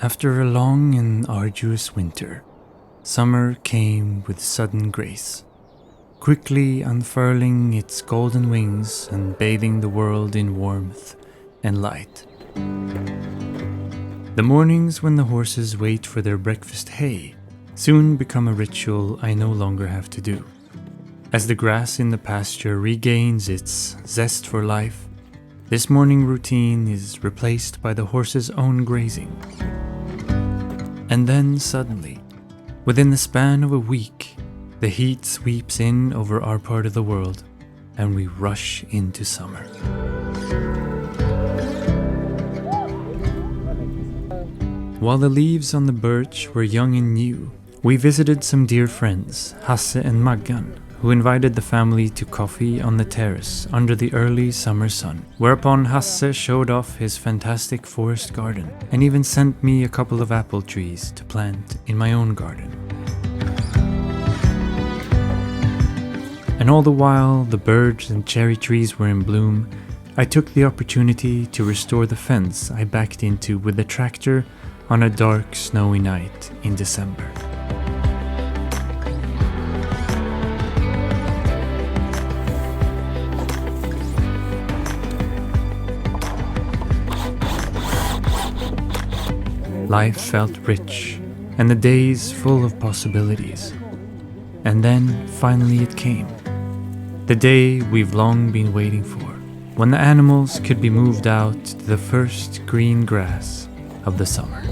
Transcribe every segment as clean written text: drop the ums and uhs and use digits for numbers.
After a long and arduous winter, summer came with sudden grace, quickly unfurling its golden wings and bathing the world in warmth and light. The mornings when the horses wait for their breakfast hay soon become a ritual I no longer have to do. As the grass in the pasture regains its zest for life, this morning routine is replaced by the horse's own grazing. And then suddenly, within the span of a week, the heat sweeps in over our part of the world, and we rush into summer. While the leaves on the birch were young and new, we visited some dear friends, Hasse and Maggan, who invited the family to coffee on the terrace under the early summer sun, whereupon Hasse showed off his fantastic forest garden and even sent me a couple of apple trees to plant in my own garden. And all the while the birds and cherry trees were in bloom, I took the opportunity to restore the fence I backed into with the tractor on a dark, snowy night in December. Life felt rich, and the days full of possibilities. And then, finally it came. The day we've long been waiting for, when the animals could be moved out to the first green grass of the summer.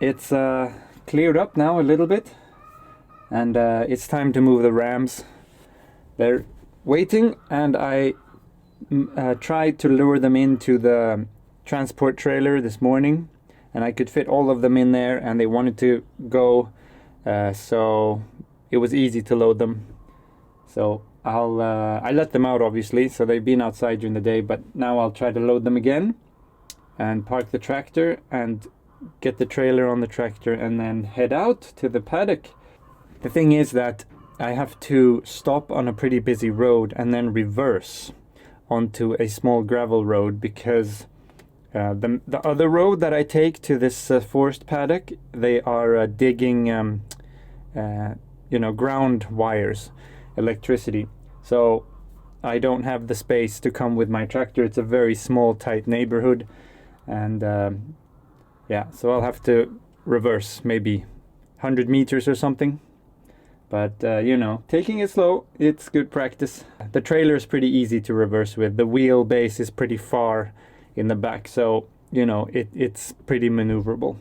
It's cleared up now a little bit, and it's time to move the rams. They're waiting, and I tried to lure them into the transport trailer this morning, and I could fit all of them in there, and they wanted to go, so it was easy to load them. So I let them out, obviously, so they've been outside during the day, but now I'll try to load them again and park the tractor and get the trailer on the tractor and then head out to the paddock. The thing is that I have to stop on a pretty busy road and then reverse onto a small gravel road because the other road that I take to this forest paddock, they are digging ground wires, electricity. So I don't have the space to come with my tractor. It's a very small, tight neighborhood, and so I'll have to reverse maybe 100 meters or something. But, taking it slow, it's good practice. The trailer is pretty easy to reverse with. The wheelbase is pretty far in the back, so, it's pretty maneuverable.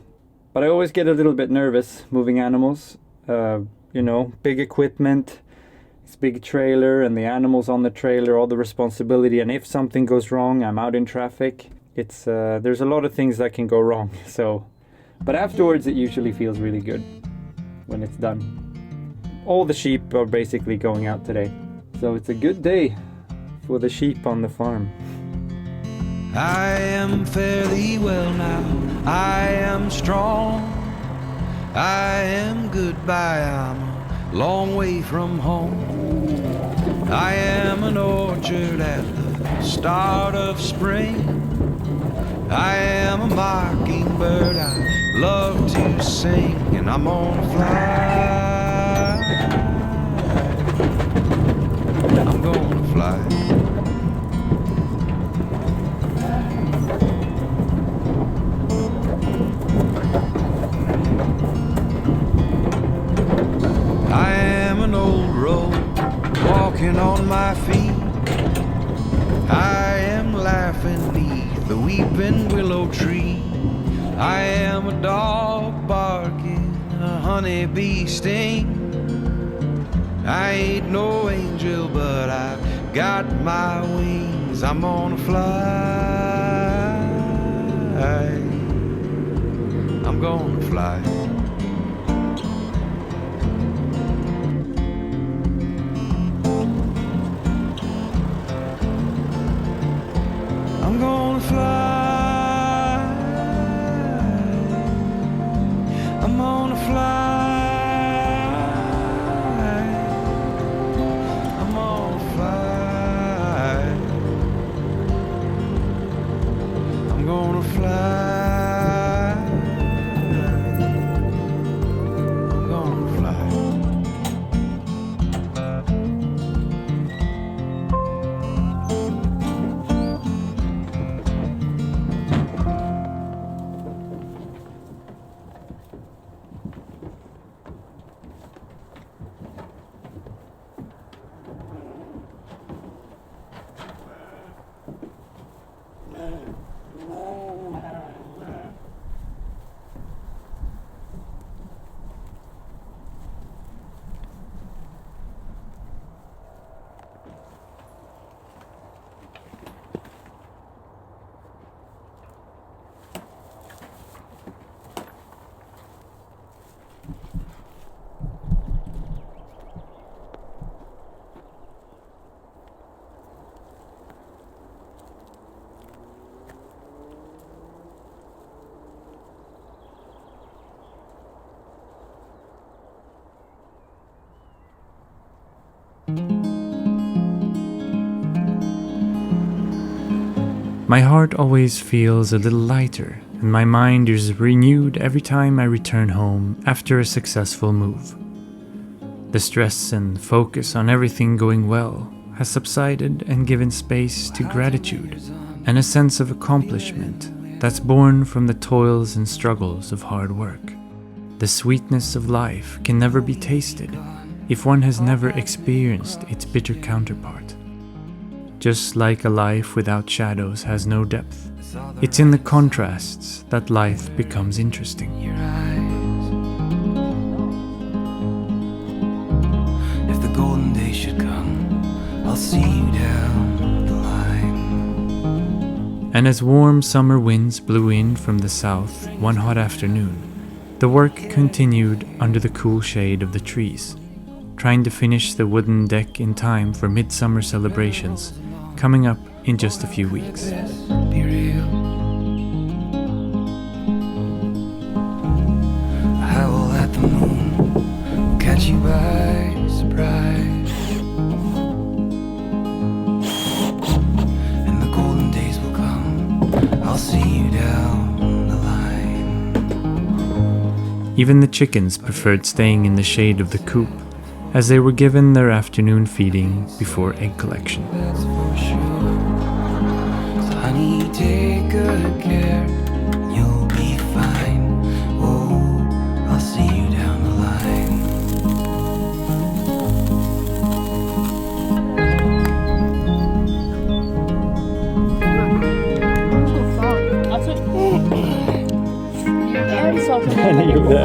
But I always get a little bit nervous moving animals. Big equipment, this big trailer, and the animals on the trailer, all the responsibility. And if something goes wrong, I'm out in traffic. It's there's a lot of things that can go wrong. But afterwards it usually feels really good when it's done. All the sheep are basically going out today, so it's a good day for the sheep on the farm. I am fairly well now, I am strong, I am goodbye, I'm a long way from home. I am an orchard at the start of spring. I am a mockingbird, I love to sing, and I'm gonna fly. I'm gonna fly. I am an old road walking on my feet. I am laughing beneath the weeping willow tree. I am a dog barking, a honeybee sting. I ain't no angel, but I've got my wings. I'm gonna fly. I'm gonna fly. I'm gonna fly. I'm gonna fly. I'm gonna fly. I'm gonna fly. I'm gonna fly. My heart always feels a little lighter, and my mind is renewed every time I return home after a successful move. The stress and focus on everything going well has subsided and given space to gratitude and a sense of accomplishment that's born from the toils and struggles of hard work. The sweetness of life can never be tasted if one has never experienced its bitter counterpart. Just like a life without shadows has no depth, it's in the contrasts that life becomes interesting. Your eyes. If the golden day should come, I'll see you down the line. And as warm summer winds blew in from the south one hot afternoon, the work continued under the cool shade of the trees, trying to finish the wooden deck in time for midsummer celebrations coming up in just a few weeks. Be real. A howl at the moon will catch you by surprise, and the golden days will come. I'll see you down the line. Even the chickens preferred staying in the shade of the coop, as they were given their afternoon feeding before egg collection. That's for sure. So honey, take good care. You'll be fine. Oh, I'll see you down the line. Alltså, det är så att Den gjorde det.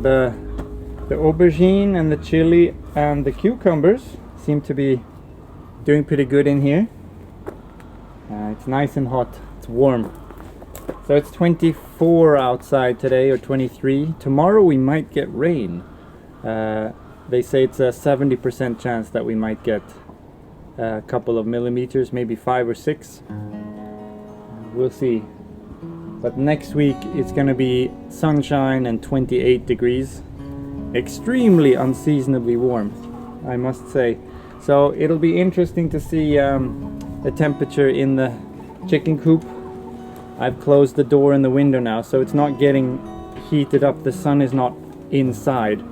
the aubergine and the chili and the cucumbers seem to be doing pretty good in here. It's nice and hot, it's warm. So it's 24 outside today, or 23. Tomorrow we might get rain. They say it's a 70% chance that we might get a couple of millimeters, maybe 5 or 6. We'll see. But next week it's gonna be sunshine and 28 degrees. Extremely unseasonably warm, I must say. So it'll be interesting to see the temperature in the chicken coop. I've closed the door and the window now, so it's not getting heated up. The sun is not inside,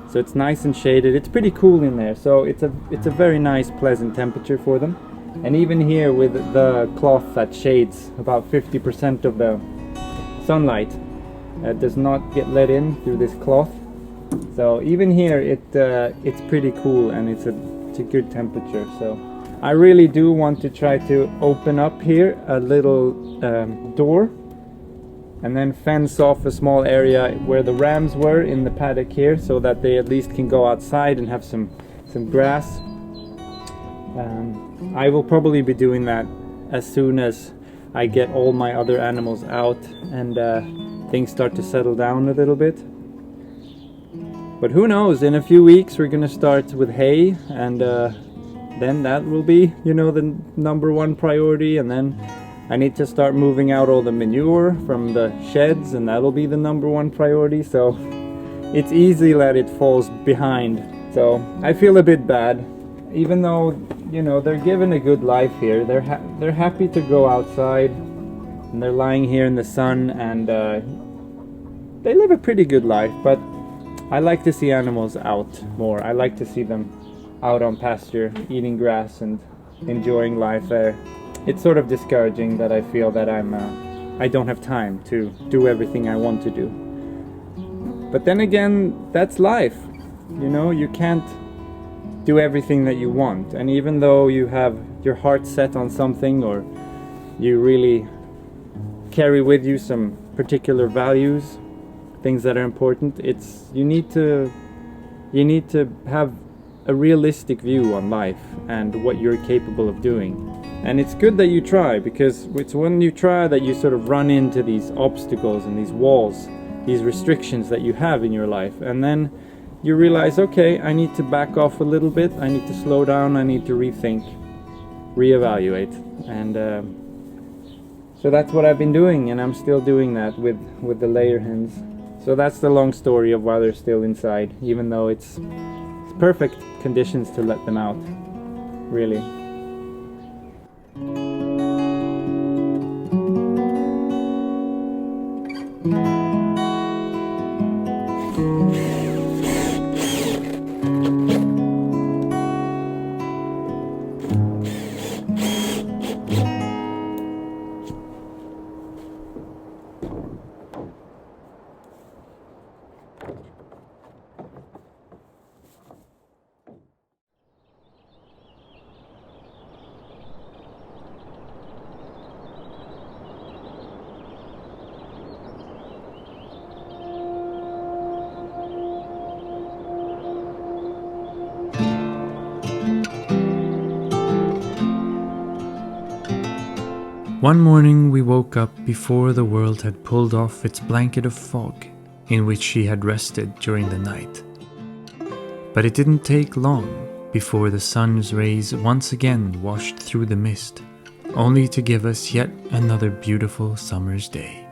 so it's nice and shaded. It's pretty cool in there, so it's a very nice, pleasant temperature for them. And even here with the cloth that shades about 50% of the sunlight, does not get let in through this cloth. So even here it's pretty cool, and it's a good temperature. So I really do want to try to open up here a little door and then fence off a small area where the rams were in the paddock here, so that they at least can go outside and have some grass. I will probably be doing that as soon as I get all my other animals out and things start to settle down a little bit. But who knows, in a few weeks we're gonna start with hay, and then that will be, you know, the number one priority. And then I need to start moving out all the manure from the sheds, and that'll be the number one priority. So it's easy that it falls behind. So I feel a bit bad, even though, you know, they're given a good life here. They're happy to go outside, and they're lying here in the sun, and they live a pretty good life. But I like to see animals out more. I like to see them out on pasture, eating grass and enjoying life there. It's sort of discouraging that I feel that I don't have time to do everything I want to do. But then again, that's life. You know, you can't do everything that you want. And even though you have your heart set on something, or you really carry with you some particular values, things that are important, you need to have a realistic view on life and what you're capable of doing. And it's good that you try, because it's when you try that you sort of run into these obstacles and these walls, these restrictions that you have in your life, and then you realize, okay, I need to back off a little bit, I need to slow down, I need to rethink, reevaluate. And so that's what I've been doing, and I'm still doing that with the layer hens. So that's the long story of why they're still inside, even though it's perfect conditions to let them out, really. One morning we woke up before the world had pulled off its blanket of fog in which she had rested during the night. But it didn't take long before the sun's rays once again washed through the mist, only to give us yet another beautiful summer's day.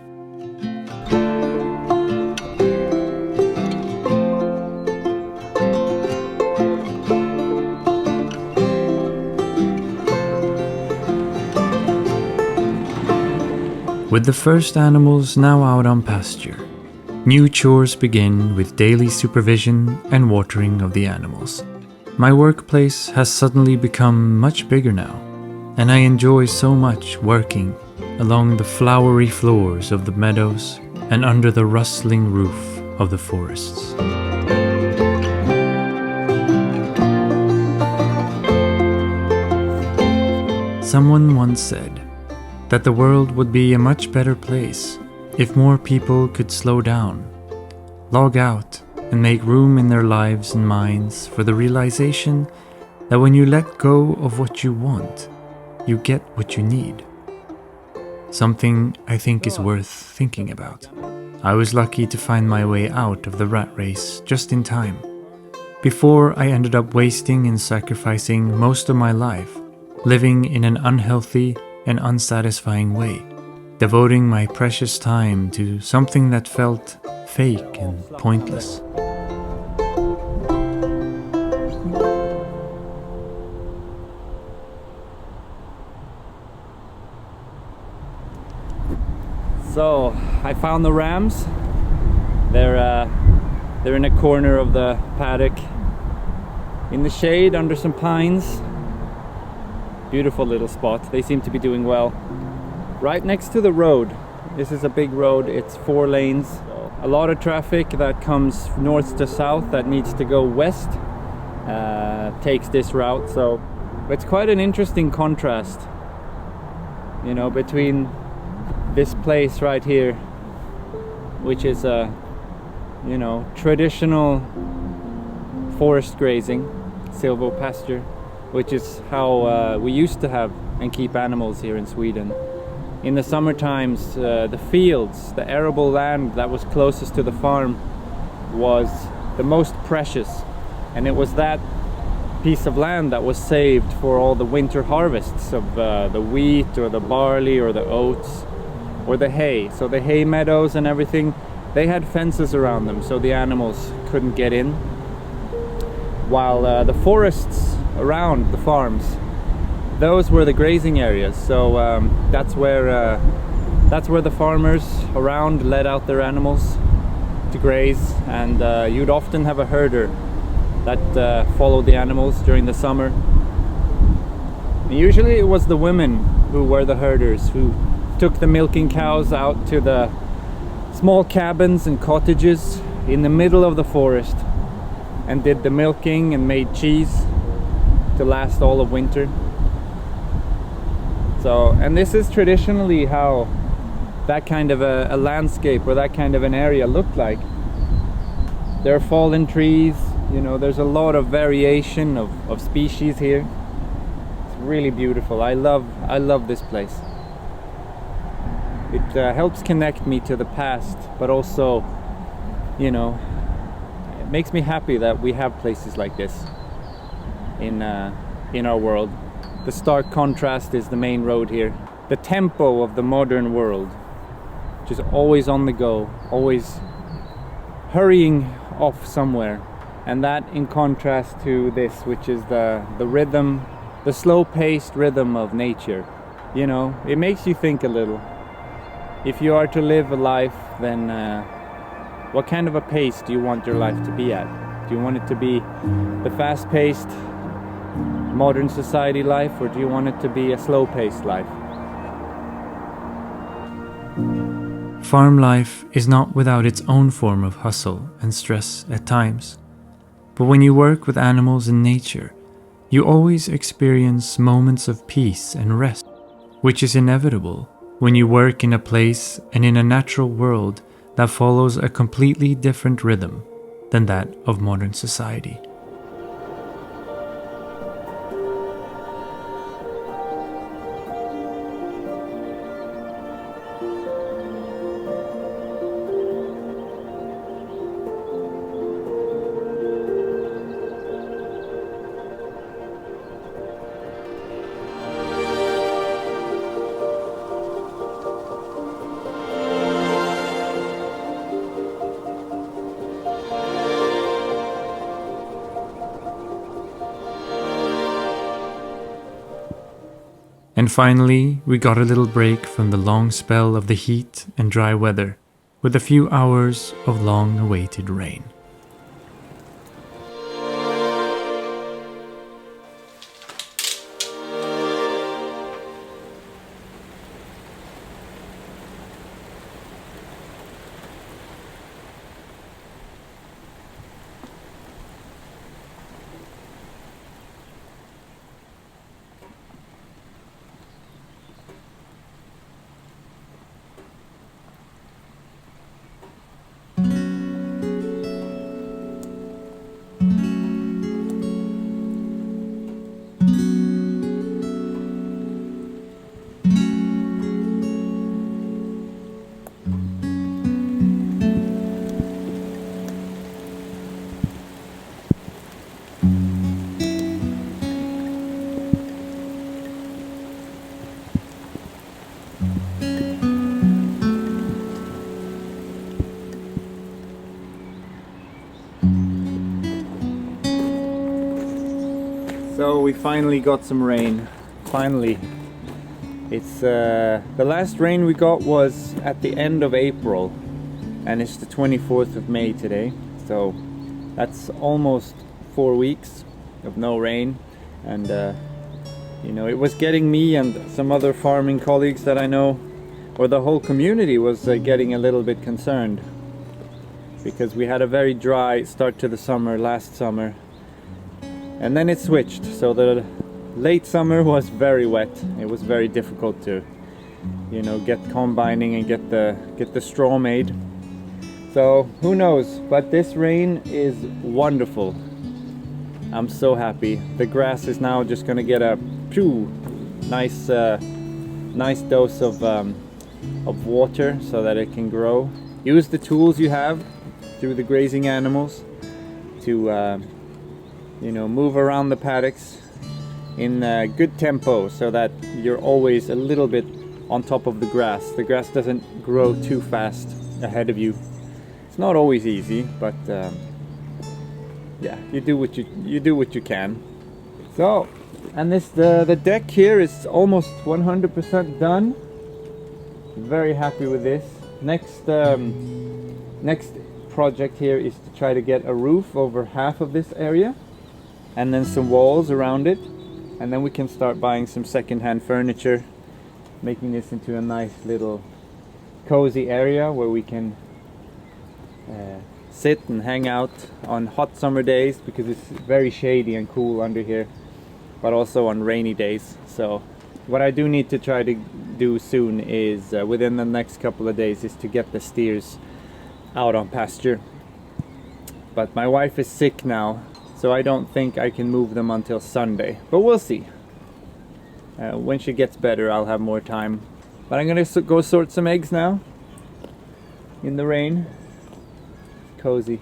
With the first animals now out on pasture, new chores begin with daily supervision and watering of the animals. My workplace has suddenly become much bigger now, and I enjoy so much working along the flowery floors of the meadows and under the rustling roof of the forests. Someone once said that the world would be a much better place if more people could slow down, log out, and make room in their lives and minds for the realization that when you let go of what you want, you get what you need. Something I think is worth thinking about. I was lucky to find my way out of the rat race just in time, before I ended up wasting and sacrificing most of my life, living in an unhealthy and unsatisfying way, devoting my precious time to something that felt fake and pointless. So I found the rams. They're in a corner of the paddock, in the shade under some pines. Beautiful little spot. They seem to be doing well. Right next to the road. This is a big road. It's 4 lanes. A lot of traffic that comes north to south that needs to go west takes this route. So it's quite an interesting contrast, you know, between this place right here, which is a, you know, traditional forest grazing, silvo pasture, which is how we used to have and keep animals here in Sweden. In the summer times, the fields, the arable land that was closest to the farm was the most precious, and it was that piece of land that was saved for all the winter harvests of the wheat or the barley or the oats or the hay. So the hay meadows and everything, they had fences around them so the animals couldn't get in, while the forests around the farms, those were the grazing areas. So that's where the farmers around let out their animals to graze, and you'd often have a herder that followed the animals during the summer. And usually it was the women who were the herders, who took the milking cows out to the small cabins and cottages in the middle of the forest and did the milking and made cheese to last all of winter. So, and this is traditionally how that kind of a landscape or that kind of an area looked like. There are fallen trees, you know, there's a lot of variation of species here. It's really beautiful. I love this place. It helps connect me to the past, but also, you know, it makes me happy that we have places like this in our world. The stark contrast is the main road here. The tempo of the modern world, just always on the go, always hurrying off somewhere, and that in contrast to this, which is the rhythm, the slow-paced rhythm of nature. You know, it makes you think a little. If you are to live a life, then what kind of a pace do you want your life to be at? Do you want it to be the fast-paced modern society life, or do you want it to be a slow-paced life? Farm life is not without its own form of hustle and stress at times. But when you work with animals in nature, you always experience moments of peace and rest, which is inevitable when you work in a place and in a natural world that follows a completely different rhythm than that of modern society. And finally, we got a little break from the long spell of the heat and dry weather, with a few hours of long-awaited rain. So we finally got some rain. Finally. It's the last rain we got was at the end of April, and it's the 24th of May today. So that's almost 4 weeks of no rain, and you know, it was getting me and some other farming colleagues that I know, or the whole community was getting a little bit concerned, because we had a very dry start to the summer last summer, and then it switched. So the late summer was very wet. It was very difficult to, you know, get combining and get the straw made. So who knows, but this rain is wonderful. I'm so happy. The grass is now just gonna get a nice dose of water so that it can grow. Use the tools you have through the grazing animals to you know, move around the paddocks in a good tempo so that you're always a little bit on top of the grass. The grass doesn't grow too fast ahead of you. It's not always easy, but yeah, you do what you can. So, and the deck here is almost 100% done. Very happy with this. Next project here is to try to get a roof over half of this area, and then some walls around it, and then we can start buying some second-hand furniture, making this into a nice little cozy area where we can sit and hang out on hot summer days, because it's very shady and cool under here, but also on rainy days. So what I do need to try to do soon is within the next couple of days is to get the steers out on pasture. But my wife is sick now, so I don't think I can move them until Sunday, but we'll see. When she gets better, I'll have more time. But I'm gonna go sort some eggs now in the rain. Cozy.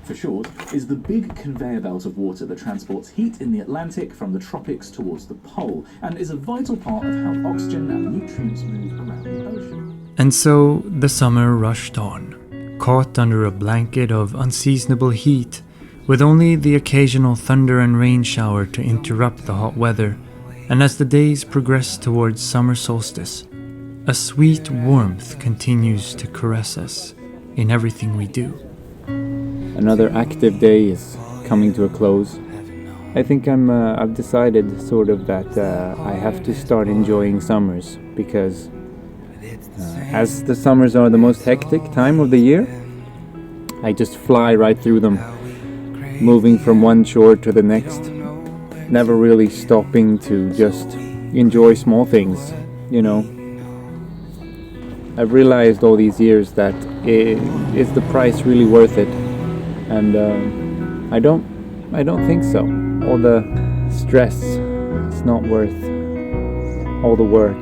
For short, is the big conveyor belt of water that transports heat in the Atlantic from the tropics towards the pole, and is a vital part of how oxygen and nutrients move around the ocean. And so the summer rushed on, caught under a blanket of unseasonable heat, with only the occasional thunder and rain shower to interrupt the hot weather. And as the days progress towards summer solstice, a sweet warmth continues to caress us in everything we do. Another active day is coming to a close. I think I've decided sort of that I have to start enjoying summers, because as the summers are the most hectic time of the year, I just fly right through them, moving from one chore to the next, never really stopping to just enjoy small things, you know. I've realized all these years that is the price really worth it? And I don't think so. All the stress, it's not worth all the work.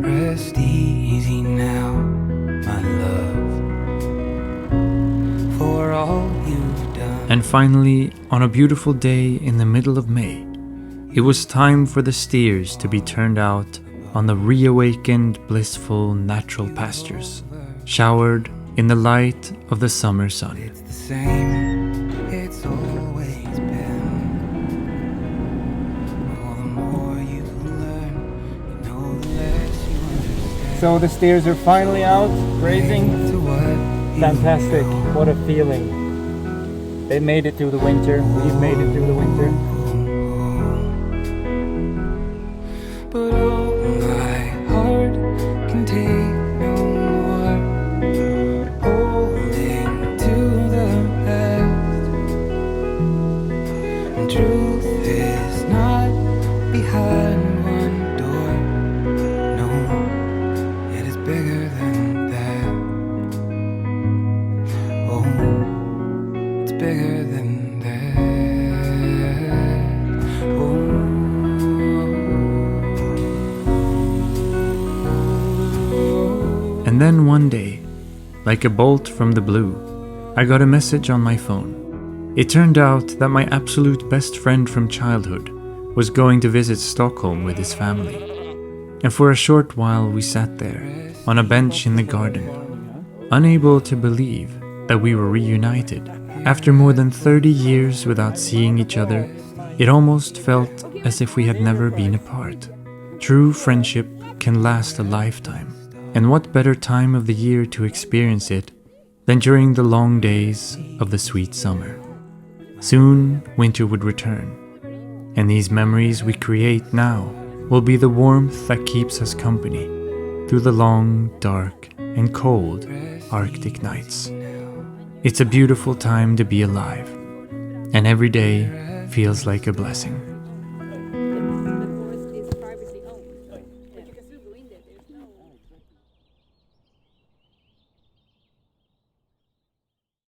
Rest easy now, my love, for all you've done. And finally, on a beautiful day in the middle of May, it was time for the steers to be turned out on the reawakened, blissful, natural pastures, showered in the light of the summer sun. It's the same, it's always been. All the more you learn, you know, the less you understand. So the steers are finally out, grazing. To what you Fantastic, know. what a feeling. They made it through the winter, we've made it through the winter. But oh, my heart can take no more, holding to the past. And truth is not behind one door. No, it is bigger than that. Oh, it's bigger than that. And then one day, like a bolt from the blue, I got a message on my phone. It turned out that my absolute best friend from childhood was going to visit Stockholm with his family. And for a short while we sat there, on a bench in the garden, unable to believe that we were reunited. After more than 30 years without seeing each other, it almost felt as if we had never been apart. True friendship can last a lifetime, and what better time of the year to experience it than during the long days of the sweet summer. Soon winter would return, and these memories we create now will be the warmth that keeps us company through the long, dark, and cold Arctic nights. It's a beautiful time to be alive, and every day feels like a blessing.